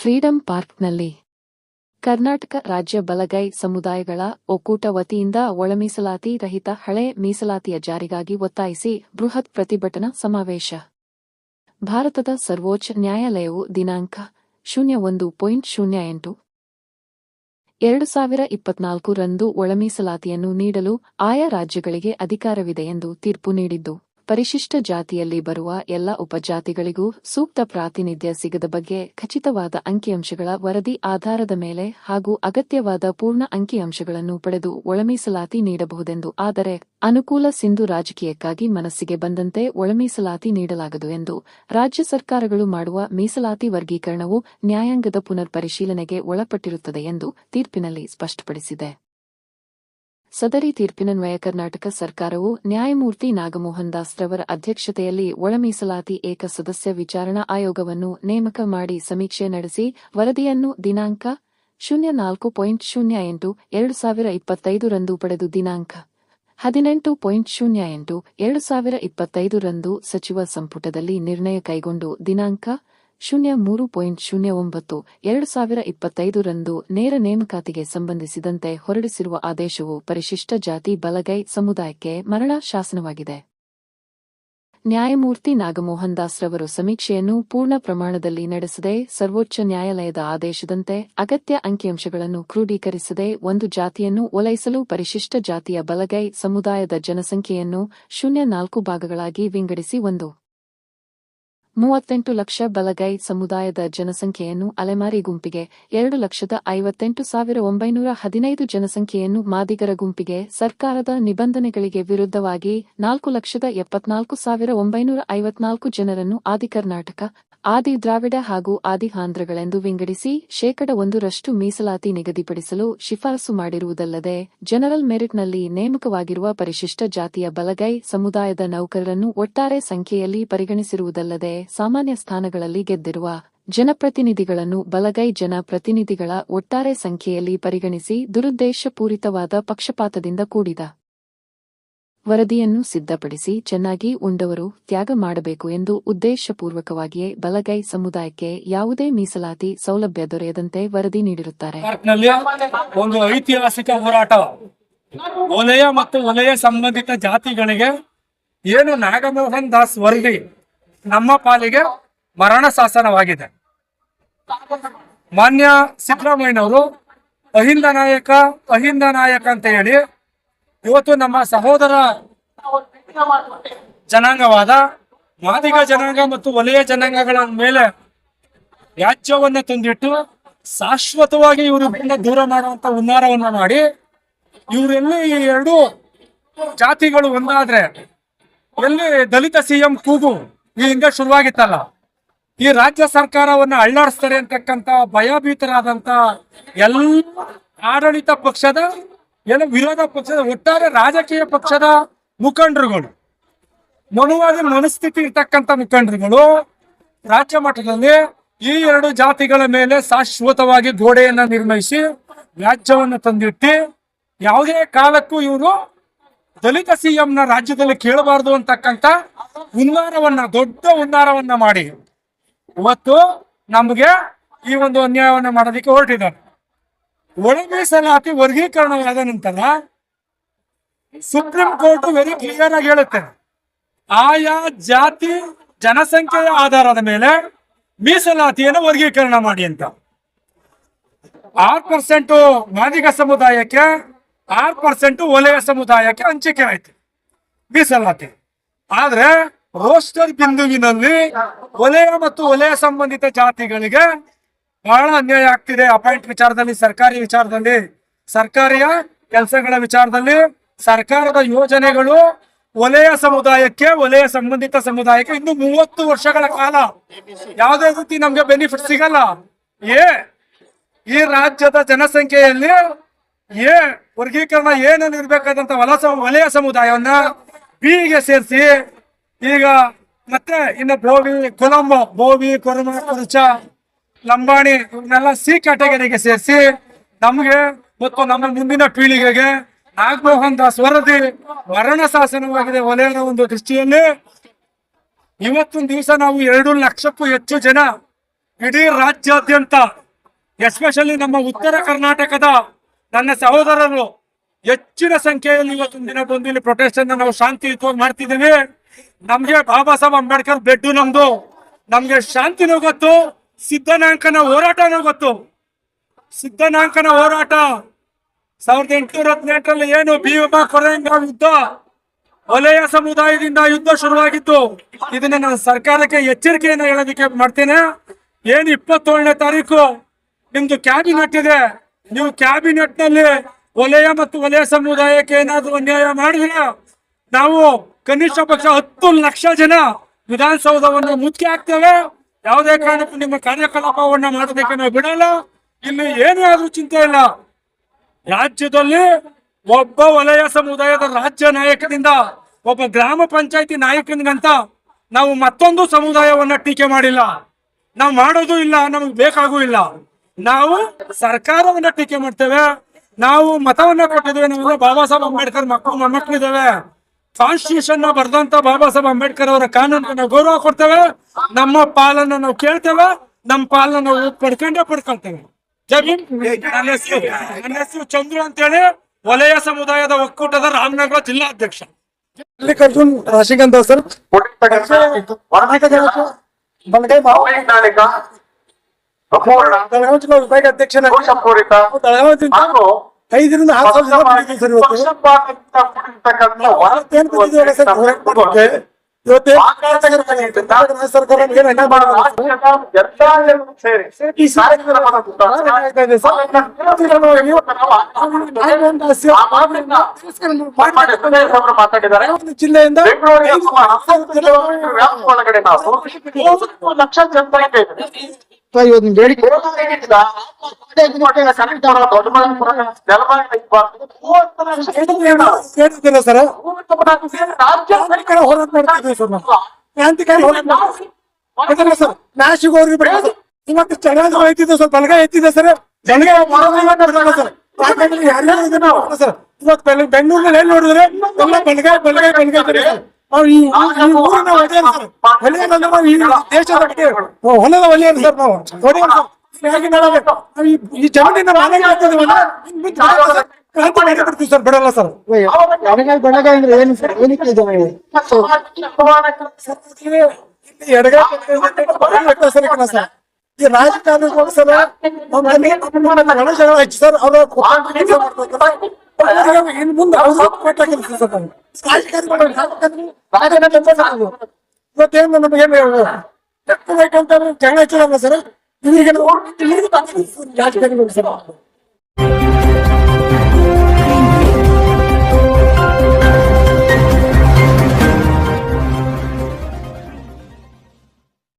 Freedom ಪಾರ್ಕ್ನಲ್ಲಿ ಕರ್ನಾಟಕ ರಾಜ್ಯ ಬಲಗೈ ಸಮುದಾಯಗಳ ಒಕ್ಕೂಟ ವತಿಯಿಂದ ಒಳ ಮೀಸಲಾತಿ ರಹಿತ ಹಳೆ ಮೀಸಲಾತಿಯ ಜಾರಿಗಾಗಿ ಒತ್ತಾಯಿಸಿ ಬೃಹತ್ ಪ್ರತಿಭಟನಾ ಸಮಾವೇಶ. ಭಾರತದ ಸರ್ವೋಚ್ಚ ನ್ಯಾಯಾಲಯವು ದಿನಾಂಕ 01.08 2024 ರಂದು ಒಳ ಮೀಸಲಾತಿಯನ್ನು ನೀಡಲು ಆಯಾ ರಾಜ್ಯಗಳಿಗೆ ಅಧಿಕಾರವಿದೆ ಎಂದು ತೀರ್ಪು ನೀಡಿದ್ದು, ಪರಿಶಿಷ್ಟ ಜಾತಿಯಲ್ಲಿ ಬರುವ ಎಲ್ಲ ಉಪಜಾತಿಗಳಿಗೂ ಸೂಕ್ತ ಪ್ರಾತಿನಿಧ್ಯ ಸಿಗದ ಬಗ್ಗೆ ಖಚಿತವಾದ ಅಂಕಿಅಂಶಗಳ ವರದಿ ಆಧಾರದ ಮೇಲೆ ಹಾಗೂ ಅಗತ್ಯವಾದ ಪೂರ್ಣ ಅಂಕಿಅಂಶಗಳನ್ನು ಪಡೆದು ಒಳ ಮೀಸಲಾತಿ ನೀಡಬಹುದೆಂದು, ಆದರೆ ಅನುಕೂಲ ಸಿಂಧು ರಾಜಕೀಯಕ್ಕಾಗಿ ಮನಸ್ಸಿಗೆ ಬಂದಂತೆ ಒಳ ಮೀಸಲಾತಿ ನೀಡಲಾಗದು ಎಂದು, ರಾಜ್ಯ ಸರ್ಕಾರಗಳು ಮಾಡುವ ಮೀಸಲಾತಿ ವರ್ಗೀಕರಣವು ನ್ಯಾಯಾಂಗದ ಪುನರ್ ಪರಿಶೀಲನೆಗೆ ಒಳಪಟ್ಟಿರುತ್ತದೆ ಎಂದು ತೀರ್ಪಿನಲ್ಲಿ ಸ್ಪಷ್ಟಪಡಿಸಿದೆ. ಸದರಿ ತೀರ್ಪಿನನ್ವಯ ಕರ್ನಾಟಕ ಸರ್ಕಾರವು ನ್ಯಾಯಮೂರ್ತಿ ನಾಗಮೋಹನ್ ದಾಸ್ ರವರ ಅಧ್ಯಕ್ಷತೆಯಲ್ಲಿ ಒಳ ಮೀಸಲಾತಿ ಏಕ ಸದಸ್ಯ ವಿಚಾರಣಾ ಆಯೋಗವನ್ನು ನೇಮಕ ಮಾಡಿ ಸಮೀಕ್ಷೆ ನಡೆಸಿ ವರದಿಯನ್ನು ದಿನಾಂಕ 04.08/2025 ರಂದು ಪಡೆದು ದಿನಾಂಕ 18.08/2025 ರಂದು ಸಚಿವ ಸಂಪುಟದಲ್ಲಿ ನಿರ್ಣಯ ಕೈಗೊಂಡು ದಿನಾಂಕ 03.09/2025 ರಂದು ನೇರ ನೇಮಕಾತಿಗೆ ಸಂಬಂಧಿಸಿದಂತೆ ಹೊರಡಿಸಿರುವ ಆದೇಶವು ಪರಿಶಿಷ್ಟ ಜಾತಿ ಬಲಗೈ ಸಮುದಾಯಕ್ಕೆ ಮರಣ ಶಾಸನವಾಗಿದೆ. ನ್ಯಾಯಮೂರ್ತಿ ನಾಗಮೋಹನ್ ದಾಸ್ ರವರು ಸಮೀಕ್ಷೆಯನ್ನು ಪೂರ್ಣ ಪ್ರಮಾಣದಲ್ಲಿ ನಡೆಸದೆ, ಸರ್ವೋಚ್ಚ ನ್ಯಾಯಾಲಯದ ಆದೇಶದಂತೆ ಅಗತ್ಯ ಅಂಕಿಅಂಶಗಳನ್ನು ಕ್ರೋಢೀಕರಿಸದೆ ಒಂದು ಜಾತಿಯನ್ನು ಓಲೈಸಲು ಪರಿಶಿಷ್ಟ ಜಾತಿಯ ಬಲಗೈ ಸಮುದಾಯದ ಜನಸಂಖ್ಯೆಯನ್ನು 04 ಭಾಗಗಳಾಗಿ ವಿಂಗಡಿಸಿ 38 ಲಕ್ಷ ಬಲಗೈ ಸಮುದಾಯದ ಜನಸಂಖ್ಯೆಯನ್ನು ಅಲೆಮಾರಿ ಗುಂಪಿಗೆ, 2,58,915 ಜನಸಂಖ್ಯೆಯನ್ನು ಮಾದಿಗರ ಗುಂಪಿಗೆ, ಸರ್ಕಾರದ ನಿಬಂಧನೆಗಳಿಗೆ ವಿರುದ್ಧವಾಗಿ 4,74,954 ಜನರನ್ನು ಆದಿಕರ್ನಾಟಕ, ಆದಿ ದ್ರಾವಿಡ ಹಾಗೂ ಆದಿ ಆಂಧ್ರಗಳೆಂದು ವಿಂಗಡಿಸಿ 1% ಮೀಸಲಾತಿ ನಿಗದಿಪಡಿಸಲು ಶಿಫಾರಸು ಮಾಡಿರುವುದಲ್ಲದೆ, ಜನರಲ್ ಮೆರಿಟ್ನಲ್ಲಿ ನೇಮಕವಾಗಿರುವ ಪರಿಶಿಷ್ಟ ಜಾತಿಯ ಬಲಗೈ ಸಮುದಾಯದ ನೌಕರರನ್ನು ಒಟ್ಟಾರೆ ಸಂಖ್ಯೆಯಲ್ಲಿ ಪರಿಗಣಿಸಿರುವುದಲ್ಲದೆ, ಸಾಮಾನ್ಯ ಸ್ಥಾನಗಳಲ್ಲಿ ಗೆದ್ದಿರುವ ಜನಪ್ರತಿನಿಧಿಗಳನ್ನು ಬಲಗೈ ಜನಪ್ರತಿನಿಧಿಗಳ ಒಟ್ಟಾರೆ ಸಂಖ್ಯೆಯಲ್ಲಿ ಪರಿಗಣಿಸಿ ದುರುದ್ದೇಶಪೂರಿತವಾದ ಪಕ್ಷಪಾತದಿಂದ ಕೂಡಿದ ವರದಿಯನ್ನು ಸಿದ್ಧಪಡಿಸಿ ಚೆನ್ನಾಗಿ ಉಂಡವರು ತ್ಯಾಗ ಮಾಡಬೇಕು ಎಂದು ಉದ್ದೇಶಪೂರ್ವಕವಾಗಿಯೇ ಬಲಗೈ ಸಮುದಾಯಕ್ಕೆ ಯಾವುದೇ ಮೀಸಲಾತಿ ಸೌಲಭ್ಯ ದೊರೆಯದಂತೆ ವರದಿ ನೀಡಿರುತ್ತಾರೆ. ಒಂದು ಐತಿಹಾಸಿಕ ಹೋರಾಟ ವಲಯ ಮತ್ತು ವಲಯ ಸಂಬಂಧಿತ ಜಾತಿಗಳಿಗೆ ಏನು ನಾಗಮೋಹನ್ ದಾಸ್ ವರದಿ ನಮ್ಮ ಪಾಲಿಗೆ ಮರಣ ಶಾಸನವಾಗಿದೆ. ಮಾನ್ಯ ಸಿದ್ದರಾಮಯ್ಯನವರು ಅಹಿಂದ ನಾಯಕ ಅಂತ ಹೇಳಿ ಇವತ್ತು ನಮ್ಮ ಸಹೋದರ ಜನಾಂಗವಾದ ಮಾದಿಗ ಜನಾಂಗ ಮತ್ತು ವಲಯ ಜನಾಂಗಗಳ ಮೇಲೆ ವ್ಯಾಜ್ಯವನ್ನ ತಂದಿಟ್ಟು ಶಾಶ್ವತವಾಗಿ ಇವರಿಂದ ದೂರ ಮಾಡುವಂತ ಹುನ್ನಾರವನ್ನ ಮಾಡಿ, ಇವರೆಲ್ಲಿ ಈ ಎರಡು ಜಾತಿಗಳು ಒಂದಾದ್ರೆ ಎಲ್ಲಿ ದಲಿತ ಸಿಎಂ ಕೂಗು ಈ ಹಿಂದೆ ಶುರುವಾಗಿತ್ತಲ್ಲ, ಈ ರಾಜ್ಯ ಸರ್ಕಾರವನ್ನ ಅಳ್ಳಾಡಿಸ್ತಾರೆ ಅಂತಕ್ಕಂಥ ಭಯಭೀತರಾದಂತ ಎಲ್ಲ ಆಡಳಿತ ಪಕ್ಷದ ವಿರೋಧ ಪಕ್ಷದ ಒಟ್ಟಾರೆ ರಾಜಕೀಯ ಪಕ್ಷದ ಮುಖಂಡರುಗಳು, ಮನುವಾದಿ ಮನಸ್ಥಿತಿ ಇರ್ತಕ್ಕಂಥ ಮುಖಂಡರುಗಳು ರಾಜ್ಯ ಮಟ್ಟದಲ್ಲಿ ಈ ಎರಡು ಜಾತಿಗಳ ಮೇಲೆ ಶಾಶ್ವತವಾಗಿ ಗೋಡೆಯನ್ನ ನಿರ್ಮಿಸಿ ವ್ಯಾಜ್ಯವನ್ನ ತಂದಿಟ್ಟು ಯಾವುದೇ ಕಾಲಕ್ಕೂ ಇವರು ದಲಿತ ಸಿಎಂನ ರಾಜ್ಯದಲ್ಲಿ ಕೇಳಬಾರದು ಅಂತಕ್ಕಂಥ ದೊಡ್ಡ ಹುನ್ನಾರವನ್ನ ಮಾಡಿ ಇವತ್ತು ನಮಗೆ ಈ ಒಂದು ಅನ್ಯಾಯವನ್ನ ಮಾಡೋದಕ್ಕೆ ಹೊರಟಿದ್ದಾರೆ. ಒಳ ಮೀಸಲಾತಿ ವರ್ಗೀಕರಣವಾದ ನಂತರ ಸುಪ್ರೀಂ ಕೋರ್ಟ್ ವೆರಿ ಕ್ಲಿಯರ್ ಆಗಿ ಹೇಳುತ್ತೆ, ಆಯಾ ಜಾತಿ ಜನಸಂಖ್ಯೆಯ ಆಧಾರದ ಮೇಲೆ ಮೀಸಲಾತಿಯನ್ನು ವರ್ಗೀಕರಣ ಮಾಡಿ ಅಂತ. 6% ಮಾದಿಗ ಸಮುದಾಯಕ್ಕೆ, 6% ವಲಯ ಸಮುದಾಯಕ್ಕೆ ಹಂಚಿಕೆ ಆಯ್ತು ಮೀಸಲಾತಿ. ಆದ್ರೆ ರೋಸ್ಟರ್ ಬಿಂದುವಿನಲ್ಲಿ ವಲಯ ಮತ್ತು ವಲಯ ಸಂಬಂಧಿತ ಜಾತಿಗಳಿಗೆ ಬಹಳ ಅನ್ಯಾಯ ಆಗ್ತಿದೆ. ಅಪಾಯಿಂಟ್ ವಿಚಾರದಲ್ಲಿ, ಸರ್ಕಾರಿ ವಿಚಾರದಲ್ಲಿ, ಸರ್ಕಾರಿಯ ಕೆಲಸಗಳ ವಿಚಾರದಲ್ಲಿ, ಸರ್ಕಾರದ ಯೋಜನೆಗಳು ವಲಯ ಸಮುದಾಯಕ್ಕೆ, ವಲಯ ಸಂಬಂಧಿತ ಸಮುದಾಯಕ್ಕೆ ಇನ್ನು 30 ವರ್ಷಗಳ ಕಾಲ ಯಾವುದೇ ರೀತಿ ನಮ್ಗೆ ಬೆನಿಫಿಟ್ ಸಿಗಲ್ಲ. ಈ ರಾಜ್ಯದ ಜನಸಂಖ್ಯೆಯಲ್ಲಿ ವರ್ಗೀಕರಣ ಏನೇನು ಇರ್ಬೇಕಾದಂತ ವಲಯ ಸಮುದಾಯವನ್ನ ಬಿಗೆ ಸೇರಿಸಿ, ಈಗ ಮತ್ತೆ ಇನ್ನು ಬೋವಿ ಕೊರಮ ಕುರುಚ ಲಂಬಾಣಿ ಇವನ್ನೆಲ್ಲ ಸಿ ಕ್ಯಾಟಗರಿಗೆ ಸೇರಿಸಿ ನಮ್ಗೆ ಮತ್ತು ನಮ್ಮ ಮುಂದಿನ ಪೀಳಿಗೆಗೆ ನಾಗಮೋಹನ್ ದಾಸ್ ವರದಿ ಮರಣ ಶಾಸನವಾಗಿದೆ. ವಲಯದ ಒಂದು ದೃಷ್ಟಿಯಲ್ಲಿ ಇವತ್ತಿನ ದಿವಸ ನಾವು 2 ಲಕ್ಷಕ್ಕೂ ಹೆಚ್ಚು ಜನ ಇಡೀ ರಾಜ್ಯಾದ್ಯಂತ ಎಸ್ಪೆಷಲಿ ನಮ್ಮ ಉತ್ತರ ಕರ್ನಾಟಕದ ನನ್ನ ಸಹೋದರರು ಹೆಚ್ಚಿನ ಸಂಖ್ಯೆಯಲ್ಲಿ ಇವತ್ತಿನ ದಿನ ಬಂದು ಇಲ್ಲಿ ಪ್ರೊಟೆಸ್ಟ್ ಅನ್ನು ನಾವು ಶಾಂತಿಯುತವಾಗಿ ಮಾಡ್ತಿದ್ದೀವಿ. ನಮ್ಗೆ ಬಾಬಾ ಸಾಹೇಬ್ ಅಂಬೇಡ್ಕರ್ ಬ್ಲಡ್ ನಮ್ದು, ನಮ್ಗೆ ಶಾಂತಿನೂ ಗೊತ್ತು, ಸಿದ್ಧನಾಂಕನ ಹೋರಾಟನೂ ಗೊತ್ತು. ಸಿದ್ಧನಾಂಕನ ಹೋರಾಟ 1818 ಏನು ಭೀಮಾ ಕೊರೆಂಗಾವ್ ಯುದ್ಧ, ವಲಯ ಸಮುದಾಯದಿಂದ ಯುದ್ಧ ಶುರುವಾಗಿತ್ತು. ಇದನ್ನ ನಾನು ಸರ್ಕಾರಕ್ಕೆ ಎಚ್ಚರಿಕೆಯನ್ನು ಹೇಳೋದಕ್ಕೆ ಮಾಡ್ತೇನೆ. ಏನು 27ನೇ ತಾರೀಕು ನಿಮ್ದು ಕ್ಯಾಬಿನೆಟ್ ಇದೆ, ನೀವು ಕ್ಯಾಬಿನೆಟ್ ನಲ್ಲಿ ವಲಯ ಮತ್ತು ವಲಯ ಸಮುದಾಯಕ್ಕೆ ಏನಾದ್ರು ಅನ್ಯಾಯ ಮಾಡಿದ್ರೆ ನಾವು ಕನಿಷ್ಠ ಪಕ್ಷ 10 ಲಕ್ಷ ಜನ ವಿಧಾನಸೌಧವನ್ನು ಮುಚ್ಚಿ ಹಾಕ್ತೇವೆ. ಯಾವುದೇ ಕಾರಣಕ್ಕೂ ನಿಮ್ಮ ಕಾರ್ಯಕಲಾಪವನ್ನ ಮಾಡೋದಕ್ಕೆ ನಾವು ಬಿಡಲ್ಲ. ಇಲ್ಲಿ ಏನೇ ಆದ್ರೂ ಚಿಂತೆ ಇಲ್ಲ. ರಾಜ್ಯದಲ್ಲಿ ಒಬ್ಬ ವಲಯ ಸಮುದಾಯದ ರಾಜ್ಯ ನಾಯಕನಿಂದ, ಒಬ್ಬ ಗ್ರಾಮ ಪಂಚಾಯತಿ ನಾಯಕನಿಗಂತ ನಾವು ಮತ್ತೊಂದು ಸಮುದಾಯವನ್ನ ಟೀಕೆ ಮಾಡಿಲ್ಲ, ನಾವು ಮಾಡೋದು ಇಲ್ಲ, ನಮಗೆ ಬೇಕಾಗೂ ಇಲ್ಲ. ನಾವು ಸರ್ಕಾರವನ್ನ ಟೀಕೆ ಮಾಡ್ತೇವೆ. ನಾವು ಮತವನ್ನ ಕೊಟ್ಟಿದ್ದೇವೆ. ನಾವೆಲ್ಲ ಬಾಬಾ ಸಾಹೇಬ್ ಅಂಬೇಡ್ಕರ್ ಮಕ್ಕಳು ಮೊಮ್ಮಕ್ಕಳಿದ್ದೇವೆ. ಕಾನ್ಸ್ಟಿಟ್ಯೂಷನ್ ಬರ್ದಂತ ಬಾಬಾ ಸಾಹೇಬ್ ಅಂಬೇಡ್ಕರ್ ಅವರ ಕಾನೂನಿಗೆ ನಾವು ಗೌರವ ಕೊಡ್ತೇವೆ. ನಮ್ಮ ಪಾಲನ್ನ ನಾವು ಕೇಳ್ತೇವೆ, ನಮ್ಮ ಪಾಲನ್ನ ನಾವು ಪಡ್ಕೊಳ್ತೇವೆ. ನನ್ನ ಹೆಸರು ಚಂದ್ರು ಅಂತೇಳಿ, ವಲಯ ಸಮುದಾಯದ ಒಕ್ಕೂಟದ ರಾಮನಗರ ಜಿಲ್ಲಾ ಅಧ್ಯಕ್ಷ. ಮಲ್ಲಿಕಾರ್ಜುನ್ ರಾಶಿಗಂಧ ಸರ್, ಬೆಳಗಾವಿ ಜಿಲ್ಲಾ ವಿಭಾಗ ಅಧ್ಯಕ್ಷನಾಗಿ 5ರಿಂದ 6 ಸಾವಿರ ಸರ್. ಇವತ್ತು ಸರ್ಕಾರ ಜಿಲ್ಲೆಯಿಂದ ಇವತ್ತು ಬೇಡಿಕೆ ಸರ್, ಹೋರಾಟ ಮಾಡ್ತಿದ್ದೀವಿ ಸರ್. ನಾವು ಕ್ರಾಂತಿಕಾರಿ ಹೋರಾಟ ಮಾಡ್ತೀವಿ ಸರ್. ನಾಶಿಗೆ ಹೋಗಿ ಇವತ್ತು ಚೆನ್ನಾಗಿ ಐತಿದೆ ಸರ್, ಬಲಗೈ ಎತ್ತಿದೆ ಸರ್. ಸರ್ ಇವತ್ತು ಬೆಂಗಳೂರಿನಲ್ಲಿ ಎಲ್ಲಿ ನೋಡಿದ್ರೆ ಎಲ್ಲ ಬಲಗೈ ಬಲಗೈ ಬಲಗೈ ಸರ್. ನಾವು ಈ ಊರಿನ ಒಡೆಯರು ಸರ್. ಒಡೆಯರು ಅಂದ್ರೆ ನಾವು ಈ ದೇಶದ ಹೊಲದ ಒಲೆಯರು ಸರ್. ನಾವು ಒಡೆಯರು ಸರ್. ಹೀಗಾಗಿ ನಾವು ಈ ಜಮೀನಿನ ಮಾಲೀಕ ಕ್ರಾಂತಿ ಮಾಡಿಬಿಡ್ತೀವಿ ಸರ್, ಬಿಡಲ್ಲ ಸರ್. ಬೆಳಗಾವಿ ಅಂದ್ರೆ ಏನು ಸರ್? ಏನಕ್ಕೆ ಎಡಗೈ ಸರ್. ಈ ರಾಜಕಾರಣಿಗಳು ಸರ್ ಗಣೇಶ ಹೆಚ್ಚು ಸರ್. ಅವರು ಇನ್ನು ಮುಂದೆ ಕೊಟ್ಟಾಕಿರ್ತೀವಿ ಸರ್. ಇವತ್ತೇನು ನಮಗೇನು ಬೇಕಂತ ಜಗಳ ಹೆಚ್ಚಿಲ್ಲ ಸರ್. ಈಗ ರಾಜಕಾರಣಿಗಳು ಸರ್.